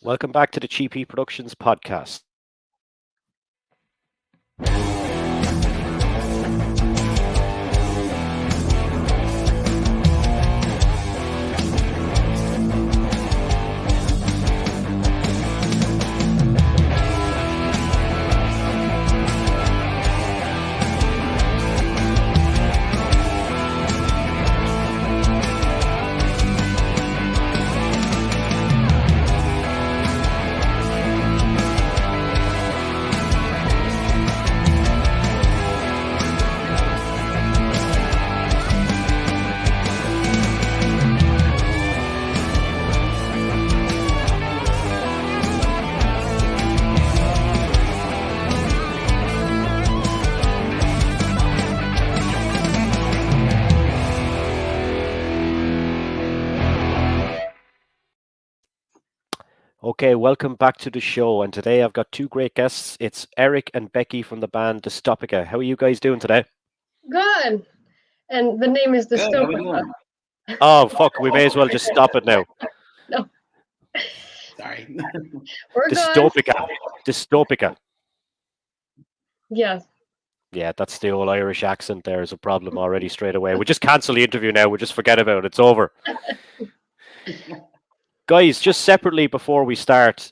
Welcome back to the Cheapy Productions podcast. Okay, welcome back to the show. And today I've got two great guests. It's Erich and Becky from the band Dystopica. How are you guys doing today? Good. And the name is Dystopica. Oh, fuck. We may as well just stop it now. No. Sorry. We're Dystopica. good. Dystopica. Yes. Yeah, that's the old Irish accent. There is a problem already straight away. We just cancel the interview now. We just forget about it. It's over. Guys, just separately before we start,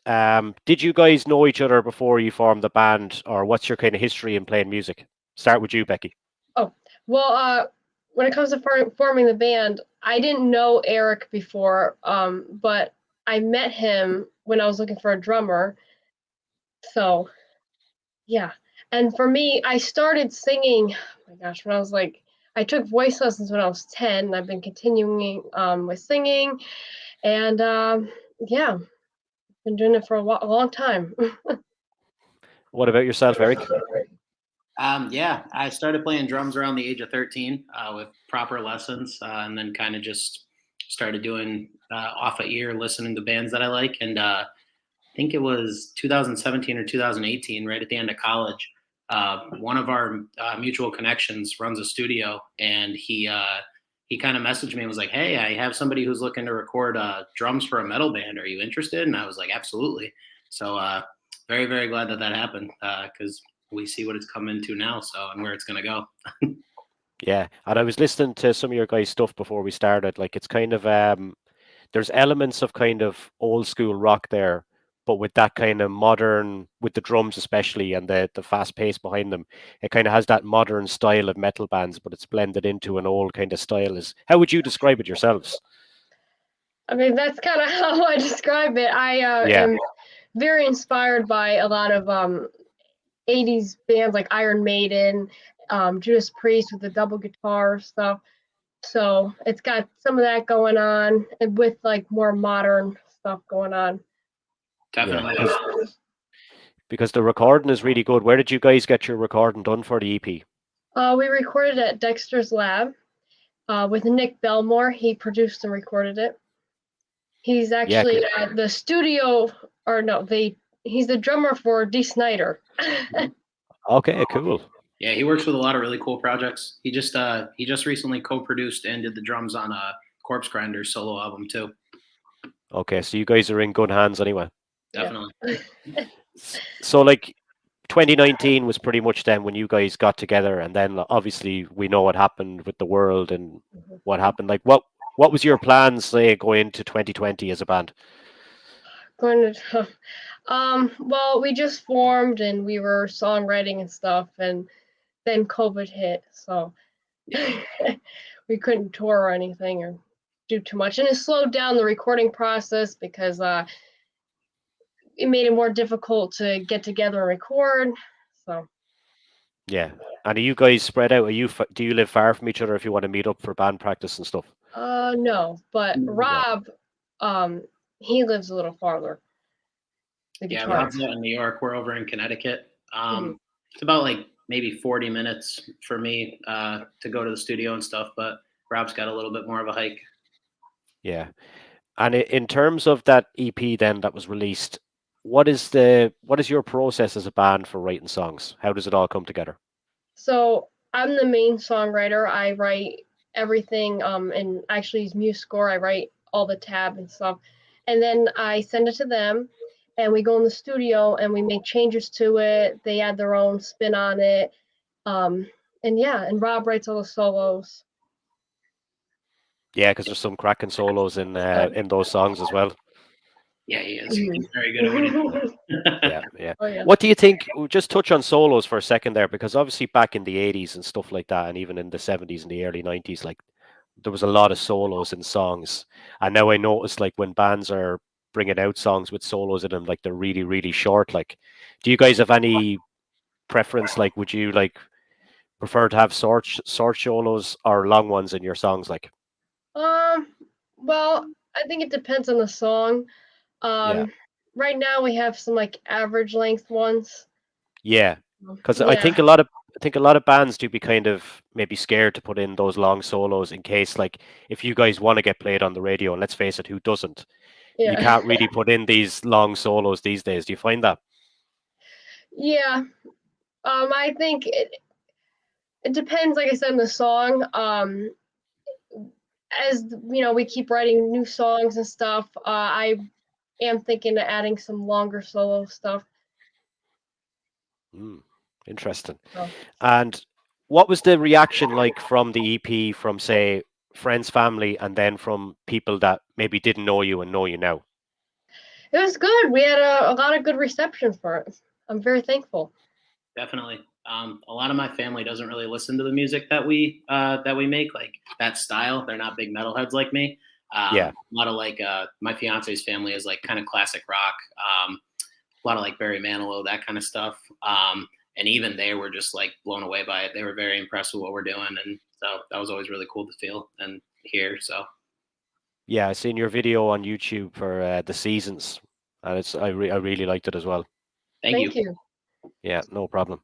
did you guys know each other before you formed the band, or what's your kind of history in playing music? Start with you, Becky. Oh, well, when it comes to forming the band, I didn't know Erich before, but I met him when I was looking for a drummer. So, yeah. And for me, I started singing, oh my gosh, when I was I took voice lessons when I was 10, and I've been continuing with singing. And yeah, been doing it for a long time. What about yourself, Erich? Yeah, I started playing drums around the age of 13 with proper lessons, and then kind of just started doing off a ear, listening to bands that I like. And I think it was 2017 or 2018, right at the end of college. One of our mutual connections runs a studio, and he kind of messaged me and was like, "Hey, I have somebody who's looking to record drums for a metal band. Are you interested?" And I was like, "Absolutely." So very, very glad that happened because we see what it's come into now, and where it's going to go. Yeah, and I was listening to some of your guys' stuff before we started. Like, it's kind of there's elements of kind of old school rock there, but with that kind of modern, with the drums especially, and the fast pace behind them, it kind of has that modern style of metal bands, but it's blended into an old kind of style. How would you describe it yourselves? I mean, that's kind of how I describe it. I am very inspired by a lot of 80s bands like Iron Maiden, Judas Priest with the double guitar stuff. So it's got some of that going on, and with like more modern stuff going on. Definitely. Yeah, because the recording is really good. Where did you guys get your recording done for the EP? We recorded at Dexter's Lab with Nick Belmore. He produced and recorded it. He's actually the studio, or no, he's the drummer for Dee Snider. Okay, cool. Yeah, he works with a lot of really cool projects. He just recently co-produced and did the drums on a Corpse Grinder's solo album too. Okay, so you guys are in good hands anyway. Definitely. Yeah. So like 2019 was pretty much then when you guys got together, and then obviously we know what happened with the world and what happened. Like what was your plans, say, going into 2020 as a band? Well, we just formed and we were songwriting and stuff, and then COVID hit, so we couldn't tour or anything or do too much, and it slowed down the recording process because it made it more difficult to get together and record. So yeah. And are you guys spread out? Do you live far from each other if you want to meet up for band practice and stuff? No, but Rob, he lives a little farther. Yeah, Rob's out in New York. We're over in Connecticut. It's about like maybe 40 minutes for me to go to the studio and stuff, but Rob's got a little bit more of a hike. Yeah. And in terms of that EP then that was released, what is your process as a band for writing songs? How does it all come together? So I'm the main songwriter. I write everything, and actually use MuseScore. I write all the tab and stuff. and then I send it to them, and we go in the studio and we make changes to it. They add their own spin on it, and Rob writes all the solos. Yeah, because there's some cracking solos in those songs as well. Yeah, he is. He's very good at what he does. Yeah. Oh, yeah. What do you think? We'll just touch on solos for a second there, because obviously back in the 80s and stuff like that, and even in the 70s and the early 90s, like there was a lot of solos in songs. And now I notice, like, when bands are bringing out songs with solos in them, like they're really, really short. Like, do you guys have any preference? Like, would you like prefer to have short solos or long ones in your songs? Like, Well, I think it depends on the song. Yeah. Right now we have some like average length ones. yeah, because Yeah. I think a lot of bands do be kind of maybe scared to put in those long solos in case, like, if you guys want to get played on the radio, and let's face it, who doesn't? You Yeah. can't really put in these long solos these days. Do you find that? Yeah. I think it depends, like I said, in the song. As you know, we keep writing new songs and stuff. I am thinking of adding some longer solo stuff. Interesting. Oh. And what was the reaction like from the EP, from, say, friends, family, and then from people that maybe didn't know you and know you now? It was good. We had a lot of good reception for it. I'm very thankful. Definitely. A lot of my family doesn't really listen to the music that we make, like that style. They're not big metalheads like me. Yeah. A lot of like my fiance's family is like kind of classic rock. A lot of like Barry Manilow, that kind of stuff. And even they were just like blown away by it. They were very impressed with what we're doing, and so that was always really cool to feel and hear. So Yeah, I seen your video on YouTube for the Seasons, and I really liked it as well. thank you. Yeah, no problem.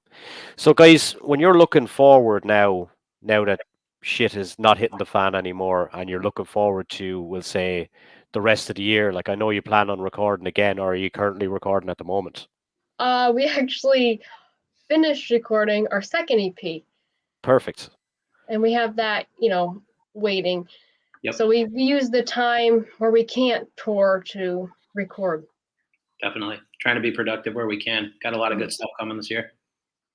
So, guys, when you're looking forward now that shit is not hitting the fan anymore, and you're looking forward to, we'll say, the rest of the year, like, I know you plan on recording again, or are you currently recording at the moment? We actually finished recording our second EP. Perfect. And we have that, waiting. Yep. So we use the time where we can't tour to record. Definitely trying to be productive where we can. Got a lot of good stuff coming this year.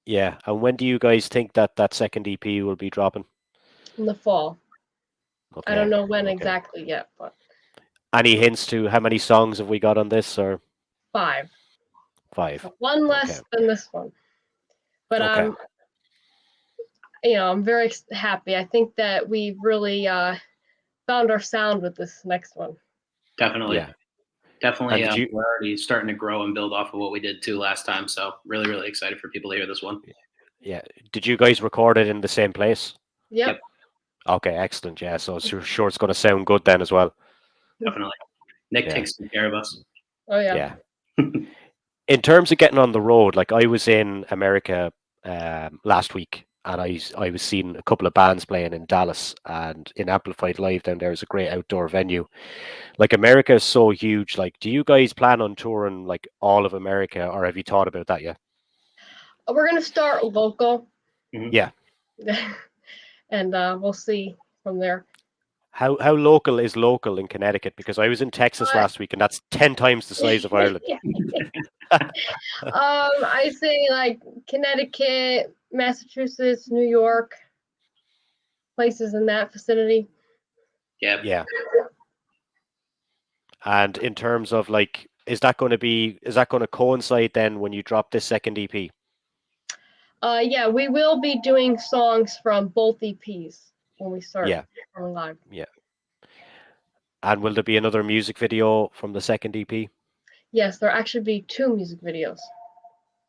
Yeah, and when do you guys think that second EP will be dropping? In the fall. Okay. I don't know when exactly yet, but any hints to how many songs have we got on this, or 5? 5. So one less than this one. But Okay. I'm very happy. I think that we've really found our sound with this next one. Definitely. Yeah. Definitely. We're already starting to grow and build off of what we did too last time. So really, really excited for people to hear this one. Yeah. Did you guys record it in the same place? Yep. Okay, excellent. Yeah, so sure it's going to sound good then as well. Definitely. Nick takes care of us. Oh, yeah. In terms of getting on the road, like, I was in America last week, and I was seeing a couple of bands playing in Dallas, and in Amplified Live down there is a great outdoor venue. Like, America is so huge. Like, do you guys plan on touring like all of America, or have you thought about that yet? We're going to start local. Mm-hmm. Yeah. And we'll see from there. How local is local in Connecticut? Because I was in Texas last week, and that's 10 times the size of Ireland. I say like Connecticut, Massachusetts, New York, places in that vicinity. Yeah. And in terms of, like, is that going to coincide then when you drop this second EP? Yeah, we will be doing songs from both EPs when we start going live. Yeah. And will there be another music video from the second EP? Yes, there'll actually be 2 music videos.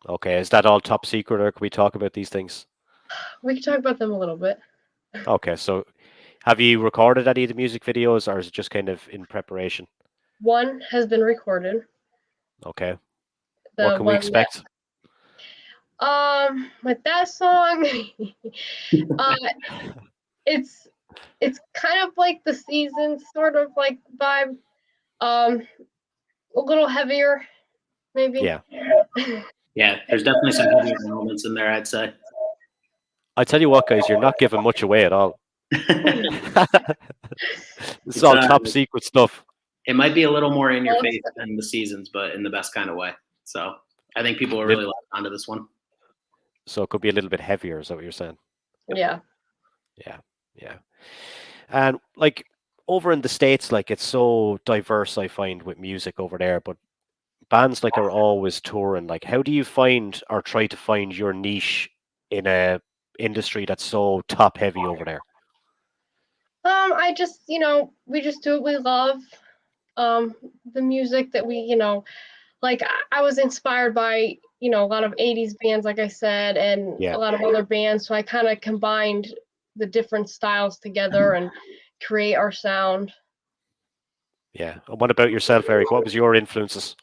Okay, is that all top secret, or can we talk about these things? We can talk about them a little bit. Okay, so have you recorded any of the music videos, or is it just kind of in preparation? One has been recorded. Okay. What can we expect? With that song, it's kind of like the Season sort of like vibe. A little heavier, maybe. Yeah. Yeah, there's definitely some heavier moments in there, I'd say. I tell you what, guys, you're not giving much away at all. It's all top secret stuff. It might be a little more in your face than the Seasons, but in the best kind of way. So I think people are really locked onto this one. So it could be a little bit heavier, is that what you're saying? Yeah. Yeah. And like over in the States, like it's so diverse, I find, with music over there, but bands like are always touring. Like, how do you find or try to find your niche in a industry that's so top heavy over there? I just, we just do what we love. The music that we, like I was inspired by, a lot of 80s bands, like I said, and Yeah. a lot of other bands. So I kind of combined the different styles together and create our sound. Yeah. And what about yourself, Erich? What was your influences?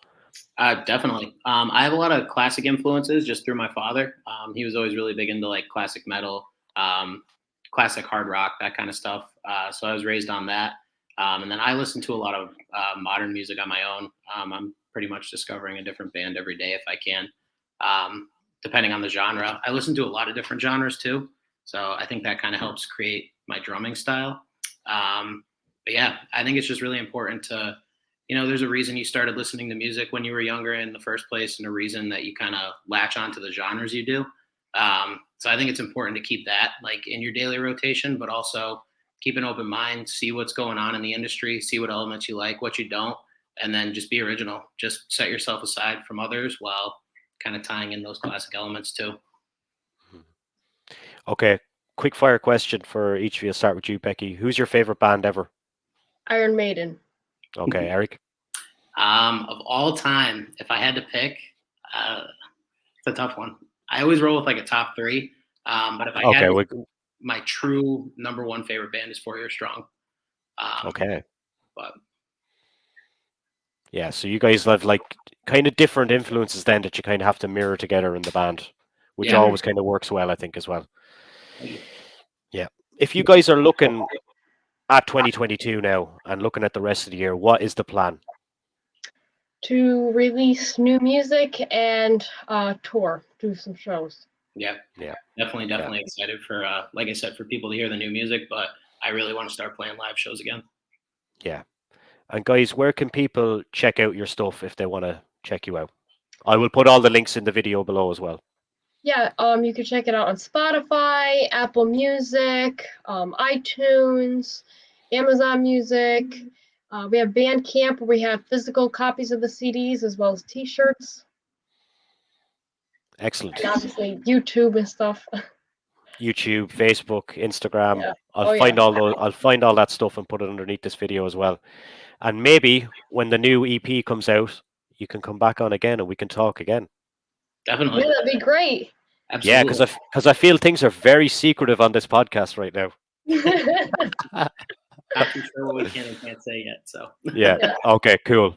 Definitely. I have a lot of classic influences just through my father. He was always really big into like classic metal, classic hard rock, that kind of stuff. So I was raised on that. And then I listen to a lot of modern music on my own. I'm pretty much discovering a different band every day if I can, depending on the genre. I listen to a lot of different genres too. So I think that kind of helps create my drumming style. But yeah, I think it's just really important to, there's a reason you started listening to music when you were younger in the first place, and a reason that you kind of latch onto the genres you do. So I think it's important to keep that like in your daily rotation, but also keep an open mind, see what's going on in the industry, see what elements you like, what you don't, and then just be original. Just set yourself aside from others while kind of tying in those classic elements too. Okay, quick fire question for each of you. I'll start with you, Becky. Who's your favorite band ever? Iron Maiden. Okay, Erich? Of all time, if I had to pick, it's a tough one. I always roll with like a top three. But if I had to, my true number one favorite band is 4 Year Strong. Okay. But yeah, so you guys have like kind of different influences then that you kind of have to mirror together in the band, which always kind of works well, I think, as well. Yeah. If you guys are looking at 2022 now and looking at the rest of the year, what is the plan? To release new music and tour, do some shows. Yeah. Definitely excited for, like I said, for people to hear the new music, but I really want to start playing live shows again. Yeah. And guys, where can people check out your stuff if they want to check you out? I will put all the links in the video below as well. Yeah, you can check it out on Spotify, Apple Music, iTunes, Amazon Music. We have Bandcamp where we have physical copies of the CDs as well as T-shirts. Excellent. And obviously YouTube and stuff. YouTube, Facebook, Instagram. Yeah. I'll find all that stuff and put it underneath this video as well. And maybe when the new EP comes out, you can come back on again and we can talk again. Definitely. Yeah, that'd be great. Absolutely. Yeah, because I feel things are very secretive on this podcast right now. Not too sure what we can and can't say yet. So yeah. Okay, cool.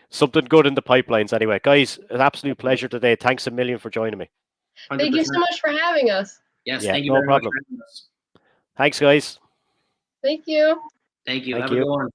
Something good in the pipelines anyway. Guys, an absolute pleasure today. Thanks a million for joining me. 100%. Thank you so much for having us. Yes, yeah, thank you no very problem. much for having us. Thanks, guys. Thank you. Thank you. Have a good one.